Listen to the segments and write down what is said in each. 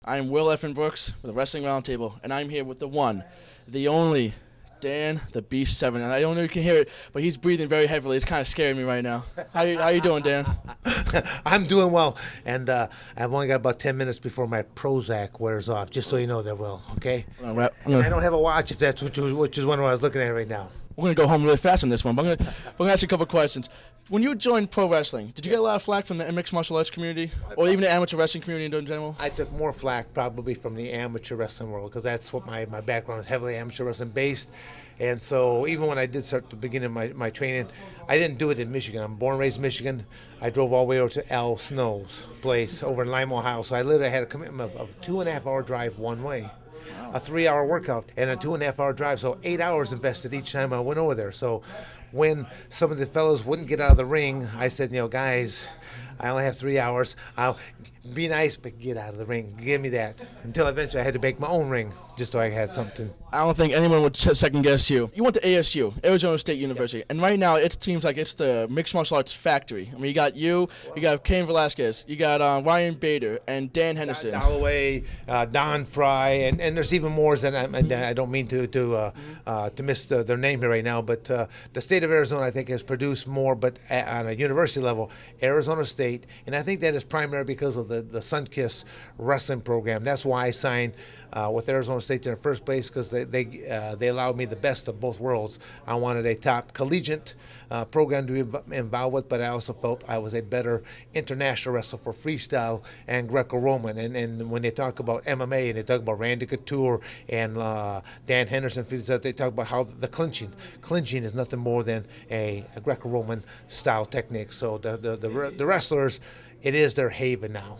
I'm Will Effin Brooks with the Wrestling Roundtable, and I'm here with the one, the only, Dan the Beast Severn. And I don't know if you can hear it, but he's breathing very heavily. It's kind of scaring me right now. How you doing, Dan? I'm doing well, and I've only got about 10 minutes before my Prozac wears off, just so you know that, Will, okay? I don't have a watch, if that's which is one I was looking at right now. We're going to go home really fast on this one, but we're going to ask you a couple of questions. When you joined pro wrestling, did you get a lot of flack from the mixed martial arts community, or even the amateur wrestling community in general? I took more flack probably from the amateur wrestling world, because that's what my background is, heavily amateur wrestling based. And so even when I did start the beginning of my training, I didn't do it in Michigan. I'm born and raised in Michigan. I drove all the way over to Al Snow's place over in Lima, Ohio. So I literally had a commitment of a 2.5-hour drive one way. A 3-hour workout and a 2.5-hour drive, so 8 hours invested each time I went over there. So when some of the fellows wouldn't get out of the ring, I said, guys, I only have 3 hours. I'll be nice, but get out of the ring. Give me that. Until eventually I had to make my own ring, just so I had something. I don't think anyone would second guess you. You went to ASU, Arizona State University, and right now it seems like it's the mixed martial arts factory. I mean, you got Cain Velasquez, you got Ryan Bader, and Dan Henderson. Dalloway, Don Fry, and there's even more that I don't mean to miss their name here right now, but the state of Arizona, I think, has produced more, but on a university level, Arizona State, and I think that is primarily because of the Sunkiss wrestling program. That's why I signed with Arizona State in the first place, because they allowed me the best of both worlds. I wanted a top collegiate program to be involved with, but I also felt I was a better international wrestler for freestyle and Greco-Roman. And when they talk about MMA and they talk about Randy Couture and Dan Henderson, they talk about how the clinching is nothing more than a Greco-Roman style technique. So the wrestlers, it is their haven now.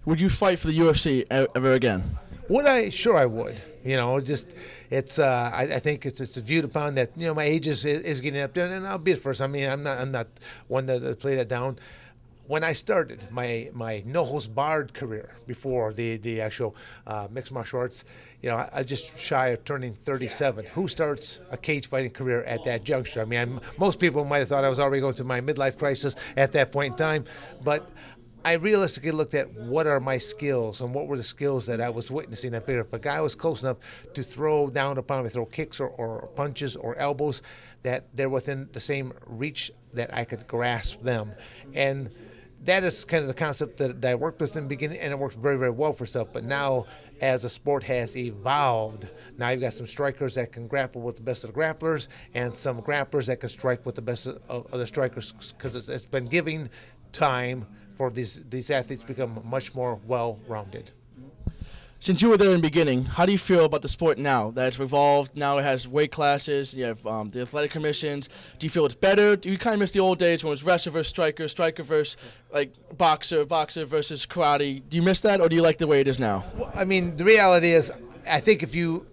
Would you fight for the UFC ever again? Would I? Sure, I would. It's I think it's viewed upon that my age is getting up there, and I'll be the first. I mean, I'm not one to play that down. When I started my no-host barred career before the actual mixed martial arts, I just shy of turning 37. Who starts a cage fighting career at that juncture? I mean, most people might have thought I was already going through my midlife crisis at that point in time, but I realistically looked at what are my skills and what were the skills that I was witnessing. I figured if a guy was close enough to throw down upon me, throw kicks or punches or elbows, that they're within the same reach that I could grasp them. And that is kind of the concept that I worked with in the beginning, and it worked very, very well for itself. But now, as the sport has evolved, now you've got some strikers that can grapple with the best of the grapplers and some grapplers that can strike with the best of the strikers, because it's been giving time for these athletes become much more well-rounded. Since you were there in the beginning, how do you feel about the sport now that it's evolved? Now it has weight classes, you have the athletic commissions. Do you feel it's better? Do you kind of miss the old days when it was wrestler versus striker, striker versus boxer, boxer versus karate? Do you miss that, or do you like the way it is now? Well, I mean, the reality is, I think if you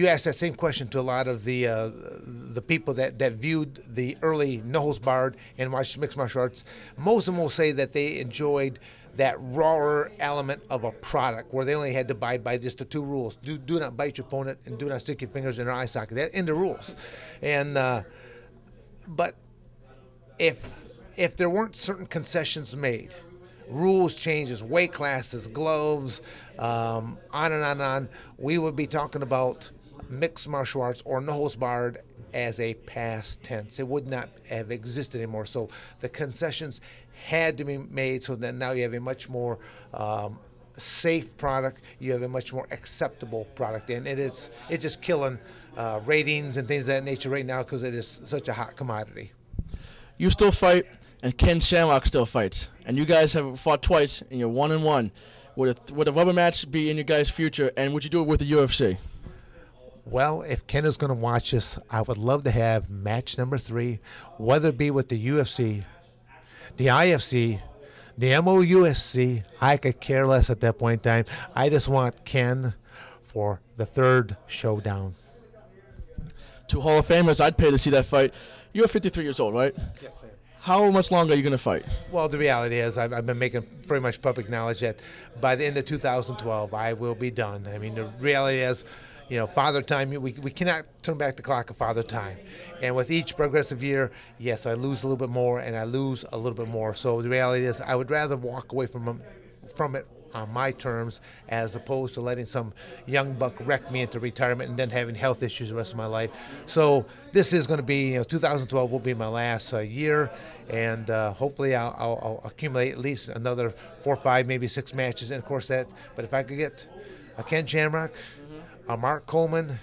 ask that same question to a lot of the people that viewed the early no-holds barred and watched mixed martial arts, most of them will say that they enjoyed that rawer element of a product where they only had to abide by just the two rules: do not bite your opponent and do not stick your fingers in their eye socket. That's in the rules. And but if there weren't certain concessions made, rules changes, weight classes, gloves, on and on and on, we would be talking about mixed martial arts or no-holds barred as a past tense. It would not have existed anymore. So the concessions had to be made so that now you have a much more safe product. You have a much more acceptable product, and it's just killing ratings and things of that nature right now because it is such a hot commodity. You still fight, and Ken Shamrock still fights, and you guys have fought twice, and you're 1-1. Would a rubber match be in your guys' future, and would you do it with the UFC? Well, if Ken is going to watch this, I would love to have match number 3, whether it be with the UFC, the IFC, the MOUSC. I could care less at that point in time. I just want Ken for the 3rd showdown. 2 Hall of Famers, I'd pay to see that fight. You're 53 years old, right? Yes, sir. How much longer are you going to fight? Well, the reality is I've been making very much public knowledge that by the end of 2012, I will be done. I mean, the reality is, Father Time, we cannot turn back the clock of Father Time. And with each progressive year, yes, I lose a little bit more and I lose a little bit more. So the reality is I would rather walk away from it on my terms, as opposed to letting some young buck wreck me into retirement and then having health issues the rest of my life. So this is going to be, 2012 will be my last year, and hopefully I'll accumulate at least another 4, 5, maybe 6 matches. And of course but if I could get a Ken Shamrock, a Mark Coleman,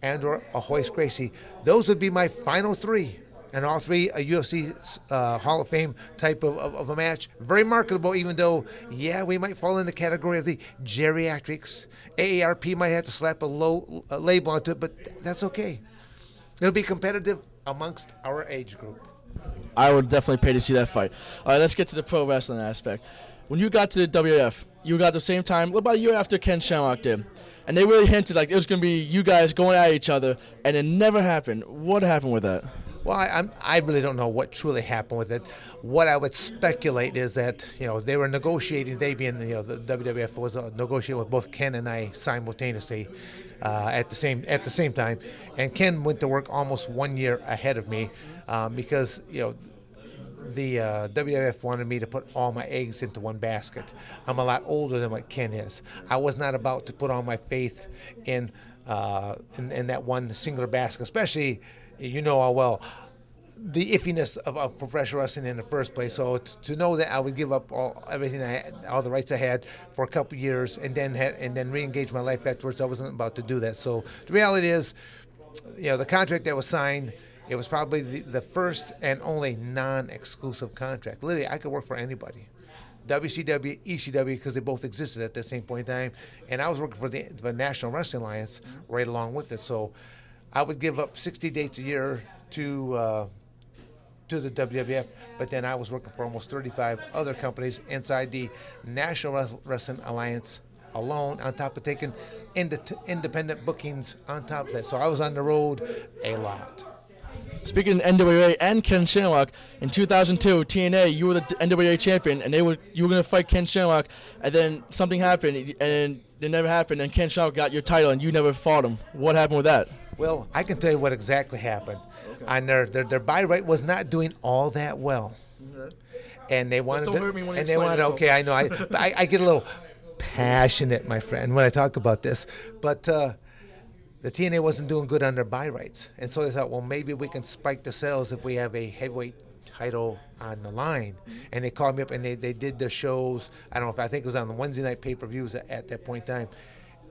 and/or a Hoist Gracie, those would be my final 3. And all 3 a UFC Hall of Fame type of a match. Very marketable, even though, we might fall in the category of the geriatrics. AARP might have to slap a low label onto it, but that's okay. It'll be competitive amongst our age group. I would definitely pay to see that fight. All right, let's get to the pro wrestling aspect. When you got to the WWF, you got the same time, about a year after Ken Shamrock did. And they really hinted like it was going to be you guys going at each other, and it never happened. What happened with that? Well, I really don't know what truly happened with it. What I would speculate is that they were negotiating. They being the WWF was negotiating with both Ken and I simultaneously at the same time, and Ken went to work almost 1 year ahead of me because the WWF wanted me to put all my eggs into one basket. I'm a lot older than what Ken is. I was not about to put all my faith in that one singular basket, especially how well the iffiness of professional wrestling in the first place. So to know that I would give up everything I had, all the rights I had for a couple years, and then re-engage my life afterwards, I wasn't about to do that. So the reality is, the contract that was signed, it was probably the first and only non-exclusive contract. Literally, I could work for anybody. WCW, ECW, because they both existed at the same point in time. And I was working for the National Wrestling Alliance right along with it. So I would give up 60 dates a year to the WWF, but then I was working for almost 35 other companies inside the National Wrestling Alliance alone, on top of taking independent bookings on top of that. So I was on the road a lot. Speaking of NWA and Ken Shamrock, in 2002, TNA, you were the NWA champion, and you were going to fight Ken Shamrock, and then something happened, and it never happened, and Ken Shamrock got your title, and you never fought him. What happened with that? Well, I can tell you what exactly happened. Okay. And their buy rate was not doing all that well, and they wanted. Okay, I know. I get a little passionate, my friend, when I talk about this, but. The TNA wasn't doing good on their buy rights. And so they thought, well, maybe we can spike the sales if we have a heavyweight title on the line. And they called me up, and they did their shows. I think it was on the Wednesday night pay-per-views at that point in time.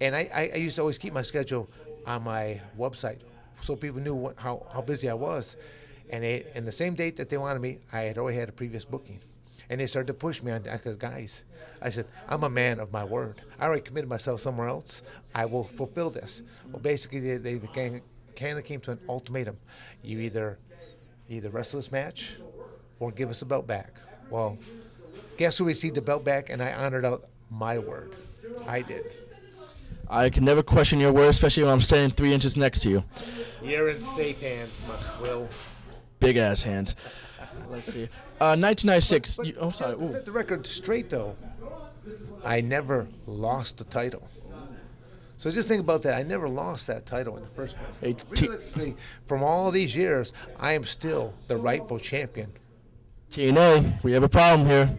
And I used to always keep my schedule on my website so people knew how busy I was. And the same date that they wanted me, I had already had a previous booking. And they started to push me on. I said, guys, I'm a man of my word. I already committed myself somewhere else. I will fulfill this. Well, basically, they kind of came to an ultimatum. You either wrestle this match or give us the belt back. Well, guess who received the belt back? And I honored out my word. I did. I can never question your word, especially when I'm standing 3 inches next to you. You're in safe hands, Will. Big ass hands. Let's see. 1996. Sorry. To set the record straight, though, I never lost the title. So just think about that. I never lost that title in the first place. Realistically, from all these years, I am still the rightful champion. TNA, we have a problem here.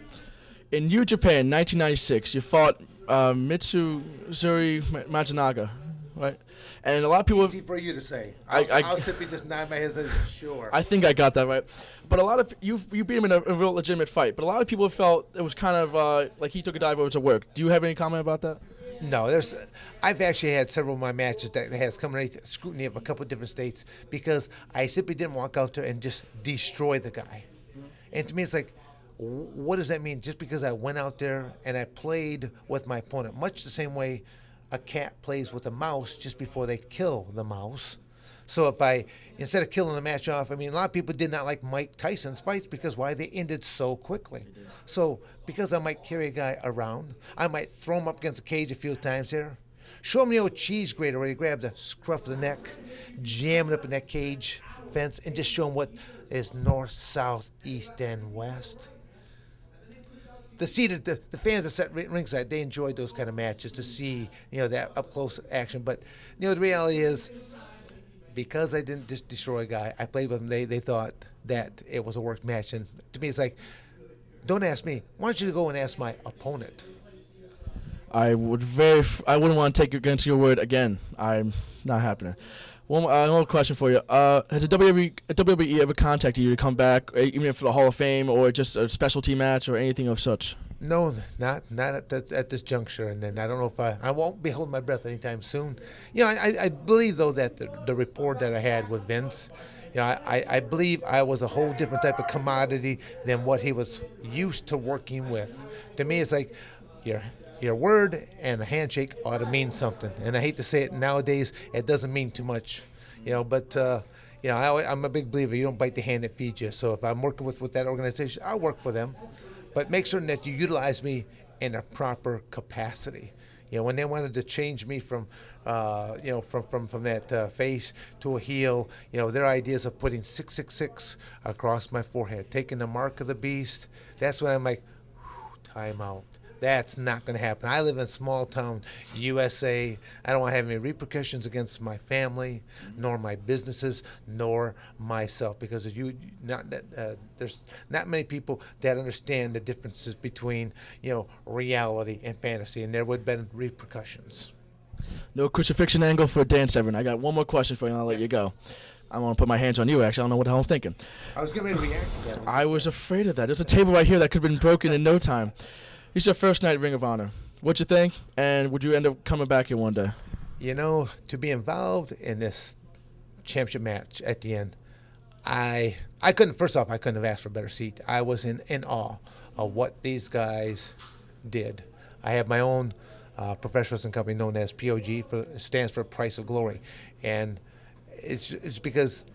In New Japan, 1996, you fought Mitsuhiro Matsunaga, right? And a lot of people. Easy for you to say. I'll simply just nod my head and say, sure. I think I got that right. But a lot of you beat him in a real legitimate fight. But a lot of people felt it was kind of like he took a dive over to work. Do you have any comment about that? No, I've actually had several of my matches that has come underneath scrutiny of a couple of different states because I simply didn't walk out there and just destroy the guy. And to me, it's like, what does that mean? Just because I went out there and I played with my opponent, much the same way a cat plays with a mouse just before they kill the mouse. So instead of killing the match off, a lot of people did not like Mike Tyson's fights because why? They ended so quickly. So because I might carry a guy around, I might throw him up against the cage a few times there, show him the old cheese grater where you grab the scruff of the neck, jam it up in that cage fence, and just show him what is north, south, east, and west. The fans that sat ringside, they enjoyed those kind of matches to see, that up close action. But, the reality is, because I didn't just destroy a guy, I played with them. They thought that it was a work match, and to me, it's like, don't ask me. Why don't you go and ask my opponent? I wouldn't want to take you against your word again. I'm not happening. One more question for you. Has the WWE ever contacted you to come back, even for the Hall of Fame or just a specialty match or anything of such? No, not at this juncture, and then I don't know if I won't be holding my breath anytime soon. You know, I believe though that the rapport that I had with Vince, you know, I believe I was a whole different type of commodity than what he was used to working with. To me, it's like your word and a handshake ought to mean something, and I hate to say it nowadays, it doesn't mean too much, you know. But you know, I'm a big believer. You don't bite the hand that feeds you. So if I'm working with that organization, I'll work for them. But make certain that you utilize me in a proper capacity. You know, when they wanted to change me from, you know, from that face to a heel, you know, their ideas of putting 666 across my forehead, taking the mark of the beast, that's when I'm like, time out. That's not going to happen. I live in small town USA. I don't want to have any repercussions against my family, nor my businesses, nor myself, because there's not many people that understand the differences between, you know, reality and fantasy, and there would have been repercussions. No crucifixion angle for Dan Severn. I got one more question for you, and I'll let you go. I want to put my hands on you, actually. I don't know what the hell I'm thinking. I was getting ready to react to that. I was afraid of that. There's a table right here that could have been broken in no time. It's your first night at Ring of Honor. What'd you think? And would you end up coming back here one day? You know, to be involved in this championship match at the end, I couldn't, first off, I couldn't have asked for a better seat. I was in awe of what these guys did. I have my own professional wrestling company known as POG, stands for Price of Glory. And it's because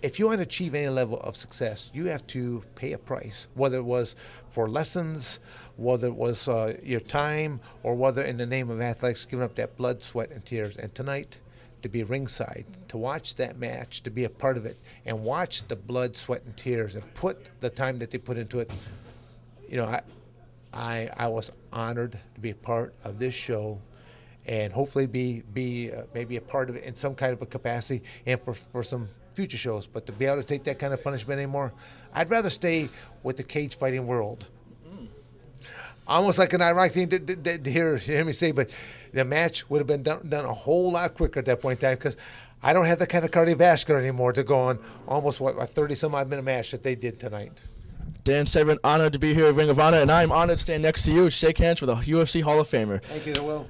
if you want to achieve any level of success, you have to pay a price, whether it was for lessons, whether it was your time, or whether in the name of athletics, giving up that blood, sweat, and tears. And tonight, to be ringside, to watch that match, to be a part of it, and watch the blood, sweat, and tears, and put the time that they put into it, you know, I was honored to be a part of this show, and hopefully be maybe a part of it in some kind of a capacity, and for some future shows. But to be able to take that kind of punishment anymore, I'd rather stay with the cage fighting world. Almost like an ironic thing to hear me say, but the match would have been done a whole lot quicker at that point in time, because I don't have the kind of cardiovascular anymore to go on almost, what, a 30-some-odd minute match that they did tonight. Dan Severn, honored to be here at Ring of Honor, and I'm honored to stand next to you, shake hands with a UFC Hall of Famer. Thank you, Will.